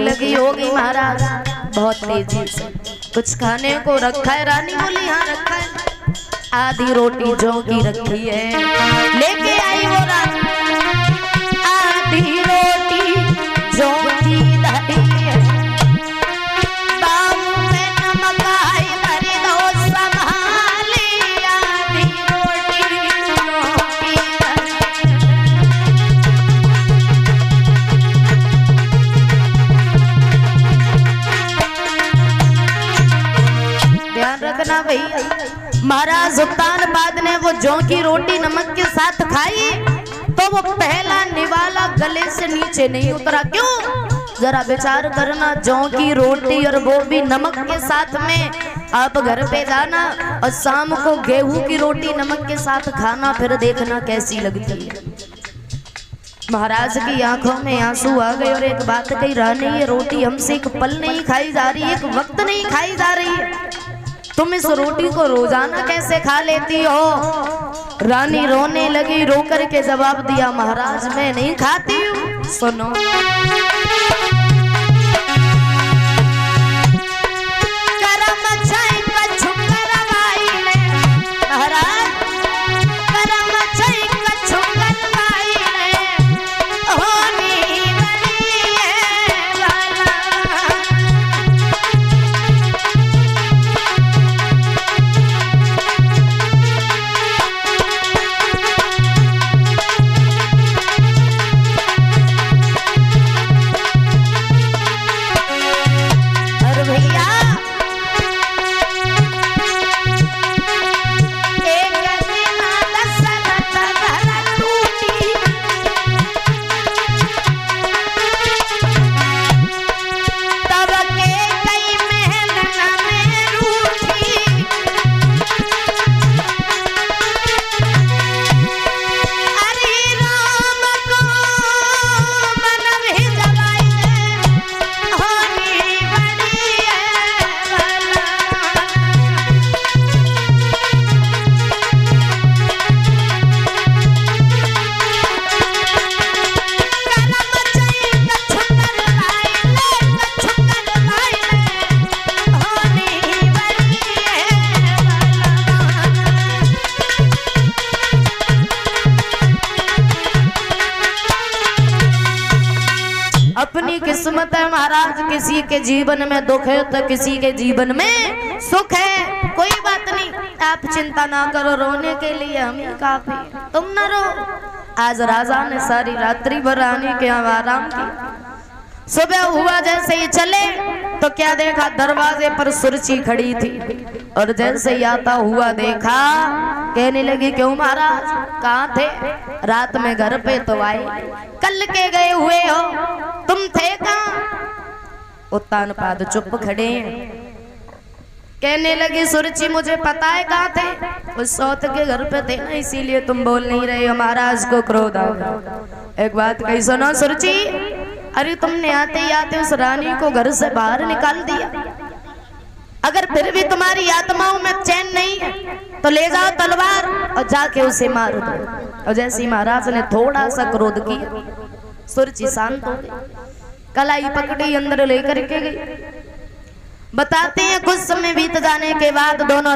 लगी होगी महाराज बहुत तेजी से। कुछ खाने को रखा है? रानी बोली हाँ रखा है। आधी रोटी जौ की रखी है, लेके आई वो रानी। आधी रोटी जौ की धरी है, दाम में नमक आई धरी दो संभाली। आधी रोटी जौ की ध्यान रखना भैया। महाराज सुल्तानबाद ने वो जौ की रोटी नमक के साथ खाई तो वो पहला निवाला गले से नीचे नहीं उतरा। क्यों? जरा विचार करना, जौ की रोटी और वो भी नमक के साथ में। आप घर पे जाना और शाम को गेहूं की रोटी नमक के साथ खाना, फिर देखना कैसी लगती है। महाराज की आंखों में आंसू आ गए और एक बात कही, रानी ये रोटी हमसे एक पल नहीं खाई जा रही, एक वक्त नहीं खाई जा रही है, तुम इस रोटी को रोजाना कैसे खा लेती हो? रानी रोने लगी, रो करके जवाब दिया, महाराज मैं नहीं खाती हूँ। सुनो अपनी किस्मत है महाराज, किसी के जीवन में दुख है तो किसी के जीवन में सुख है। कोई बात नहीं, आप चिंता ना करो, रोने के लिए हम ही काफी, तुम न रो। आज राजा ने सारी रात्रि भर रानी के यहाँ आराम की। सुबह हुआ जैसे ही चले तो क्या देखा, दरवाजे पर सुरची खड़ी थी और जैसे ही आता हुआ देखा, कहने लगी क्यों महाराज कहाँ थे? रात में घर पे तो आए, कल के गए हुए हो, तुम थे कहाँ? उत्तानपाद चुप खड़े हैं। कहने लगी सुरची मुझे पता है कहाँ थे, उस सौत के घर पे थे ना, इसीलिए तुम बोल नहीं रहे हो। महाराज को क्रोध आ गया। एक बात कही, सुनो सुरची, अरे तुमने आते ही आते उस रानी को घर से बाहर निकाल दिया। अगर फिर भी तुम्हारी आत्माओं में चैन नहीं है तो ले जाओ तलवार और जाके उसे मार दो। और जैसे ही महाराज ने थोड़ा सा क्रोध किया, सुरची शांत हो गई, कलाई पकड़ी अंदर लेकर के गई। बताते हैं कुछ समय बीत जाने के बाद दोनों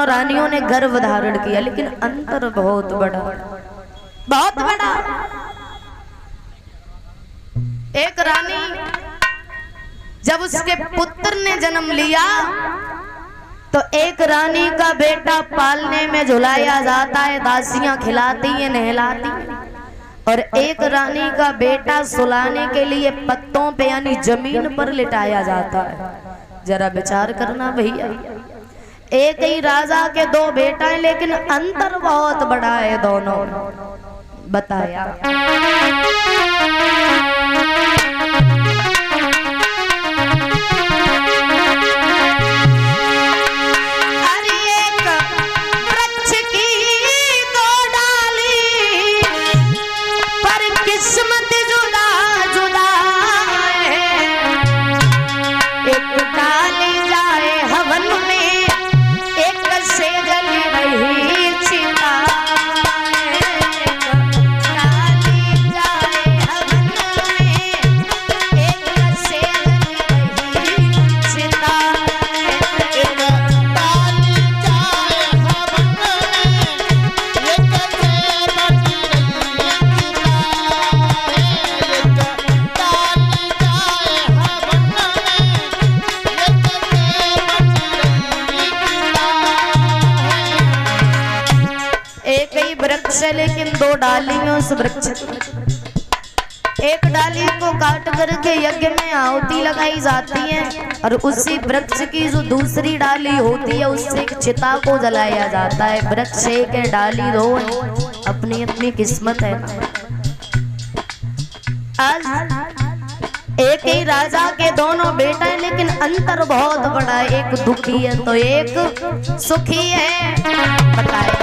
रानियों ने गर्भ धारण किया, लेकिन अंतर बहुत बड़ा, बहुत बड़ा। एक रानी जब उसके पुत्र ने जन्म लिया तो एक रानी का बेटा पालने में झुलाया जाता है, दासियां खिलाती हैं नहलाती हैं, और एक रानी का बेटा सुलाने के लिए पत्तों पे यानी जमीन पर लिटाया जाता है। जरा विचार करना भैया, एक ही राजा के दो बेटा हैं लेकिन अंतर बहुत बड़ा है दोनों। बताया दो डाली में उस वृक्ष, एक डाली को काट करके यज्ञ में आहुति लगाई जाती है और उसी वृक्ष की जो दूसरी डाली होती है उससे चिता को जलाया जाता है। वृक्ष एक है, डाली दो है, अपनी अपनी किस्मत है। आज एक ही राजा के दोनों बेटा है, लेकिन अंतर बहुत बड़ा है। एक दुखी है तो एक सुखी है। बताए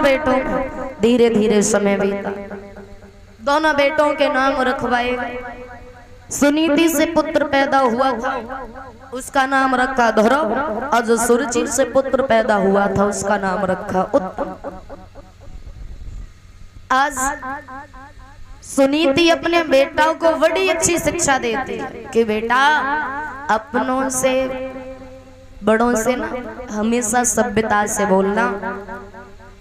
बेटों धीरे धीरे समय बीता। दोनों बेटों के नाम रखवाए गए। सुनीति से पुत्र पैदा हुआ था, उसका नाम रखा ध्रुव। और जो सुरुचि से पुत्र पैदा हुआ था उसका नाम रखा उत्तम। आज सुनीति अपने बेटा को बड़ी अच्छी शिक्षा देती है कि बेटा अपनों से बड़ों से ना हमेशा सभ्यता से बोलना।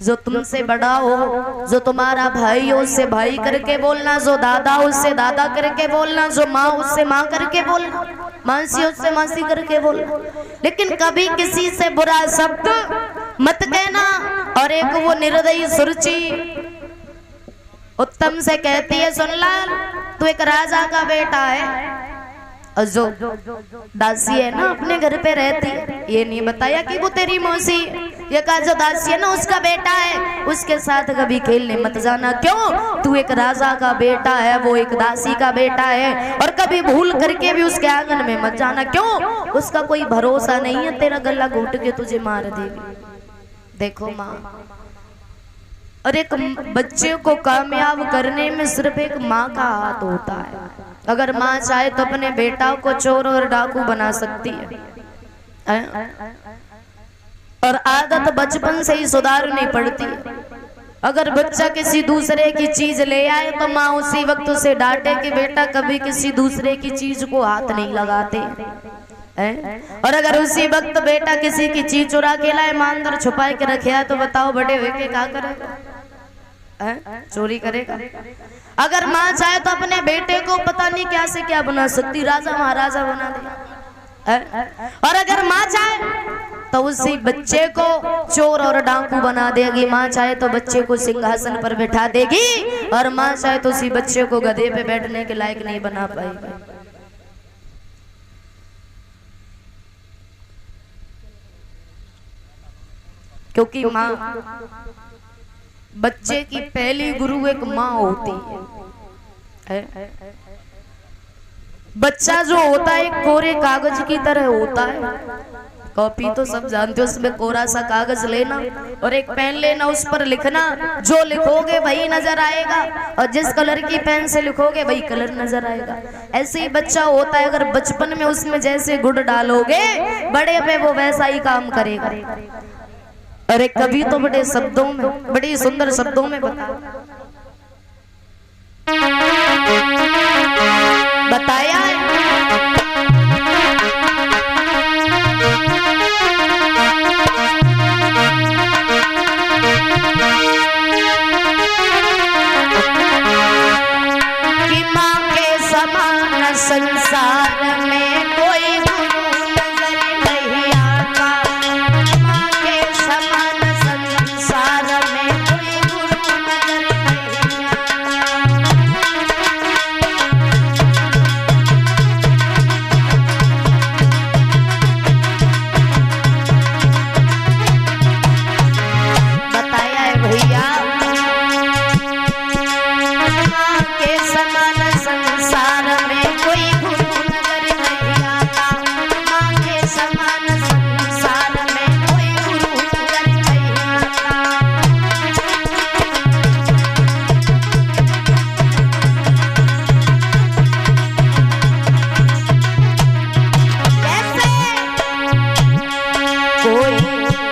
जो तुमसे बड़ा हो, जो तुम्हारा भाई हो उससे भाई करके बोलना, जो दादा हो उससे दादा करके बोलना, जो माँ उससे माँ करके बोलना, मासी उससे मासी करके बोलना। लेकिन कभी किसी से बुरा शब्द मत कहना। और एक वो निर्दयी सुरुचि उत्तम से कहती है, सुन ला तू एक राजा का बेटा है और जो दासी है ना अपने घर पे रहती है, ये नहीं बताया कि वो तेरी मौसी, ये कहा जो दासी है ना उसका बेटा है, उसके साथ कभी खेलने मत जाना। क्यों? तू एक राजा का बेटा है, वो एक दासी का बेटा है, और कभी भूल करके भी उसके आंगन में मत जाना। क्यों? उसका कोई भरोसा नहीं है, तेरा गला घोट के तुझे मार देगी। देखो माँ, और एक बच्चे को कामयाब करने में सिर्फ एक माँ का हाथ होता है। अगर माँ चाहे तो अपने बेटा को चोर और डाकू बना सकती है, और आदत बचपन से ही सुधारनी पड़ती है। अगर बच्चा किसी दूसरे की चीज ले आए तो माँ उसी वक्त उसे डांटे कि बेटा कभी किसी दूसरे की चीज को हाथ नहीं लगाते और अगर उसी वक्त बेटा किसी की चीज चुरा के लाए, माँ अंदर छुपा के रखे तो बताओ बड़े हुए के क्या करेगा? चोरी करेगा। अगर माँ चाहे तो अपने बेटे को पता नहीं क्या से क्या बना सकती, राजा महाराजा बना दे, और अगर माँ चाहे तो उसी बच्चे को चोर और डाकू बना देगी। माँ चाहे तो बच्चे को सिंहासन पर बैठा देगी, और माँ चाहे तो उसी बच्चे को गधे पे बैठने के लायक नहीं बना पाएगी। क्योंकि माँ, बच्चे की पहली गुरु एक माँ होती है। बच्चा जो होता है एक कोरे कागज की तरह होता है। कॉपी तो सब जानते हो, उसमें कोरा सा कागज लेना और एक पेन लेना, उस पर लिखना, जो लिखोगे वही नजर आएगा, और जिस कलर की पेन से लिखोगे वही कलर नजर आएगा। ऐसे ही बच्चा होता है, अगर बचपन में उसमें जैसे गुड़ डालोगे, बड़े पे वो वैसा ही काम करेगा। अरे कभी तो बड़े शब्दों में, बड़ी सुंदर शब्दों में बताया है। कि माँ के समान संसार में कोई गुरु नजर नहीं आता, माँ के समान संसार में कोई गुरु नजर नहीं आता। बताया है भैया, माँ के समान संसार में कोई गुरु नजर नहीं आता, माँ के समान संसार में कोई गुरु नजर नहीं आता। कैसे? कोई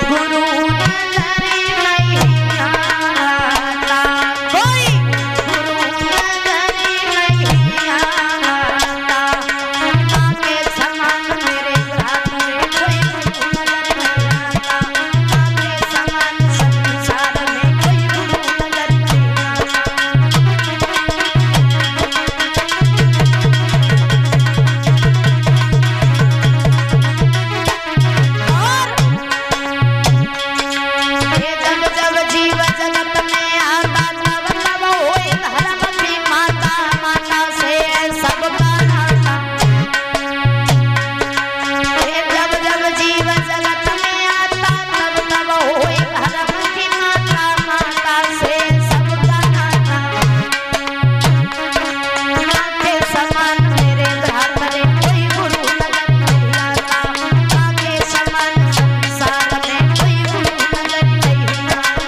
गुरु नजर नहीं आता, कोई गुरु नजर नहीं आता, माँ के समान मेरे हाथ में कोई गुरु नजर नहीं आता, माँ के समान संसार में कोई गुरु नजर नहीं ये जब जब जीव जगत में आता, तब तब होए धर्म की माता, माता से सबका नाता। ये जब जब जीव जगत में आता, तब तब होए धर्म की माता, माता से सबका नाता। माँ के समान मेरे हाथ में कोई गुरु नजर नहीं आता, माँ के समान संसार में कोई गुरु नजर नहीं आता।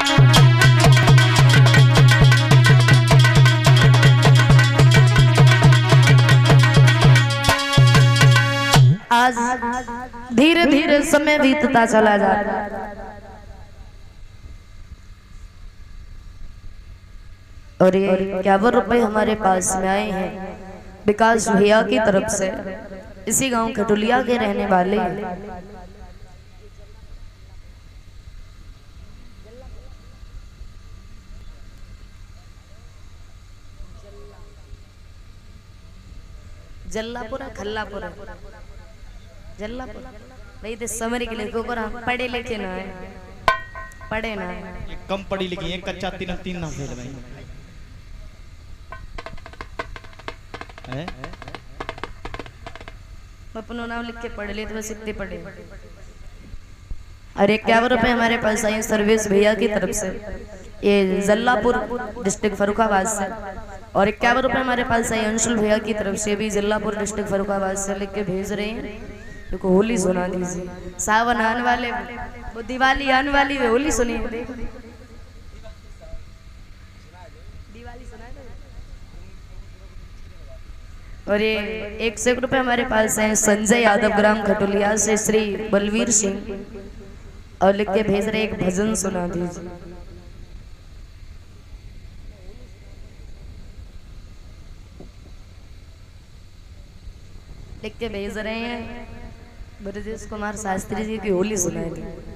आज धीरे धीरे समय बीतता चला जा रहा है, और ये 51 रुपए हमारे पास में आए हैं विकास भैया की तरफ से, इसी गांव खटुलिया के रहने वाले हैं। जल्लापुरा खल्लापुरा जल्लापुरा भाई तो समरी के लिए पढ़े लिखे ना है, पढ़े ना है, कम पढ़ी लिखी है, कच्चा तीन ना फेल भाई। है? अपना नाम लिख के पढ़ ले तो बस इतने पढ़े। और 51 रुपए हमारे पास आई सर्विस भैया की तरफ से, ये जल्लापुर डिस्ट्रिक्ट फरुखाबाद से। और 51 रुपए हमारे पास आई अंशुल भैया की तरफ से, भी जल्लापुर डिस्ट्रिक्ट फरुखाबाद से लिख के भेज रहे हैं। देखो होली सुना दीजिए, सावन आने वाले, वो दिवाली आने वाली है, होली सुनिए। और ये 100 रुपए हमारे पास हैं संजय यादव ग्राम खटोलिया से, श्री बलवीर सिंह, और लिख के भेज रहे एक भजन सुना दीजिए। लिख के भेज रहे हैं ब्रजेश कुमार शास्त्री जी की होली सुनाई दी।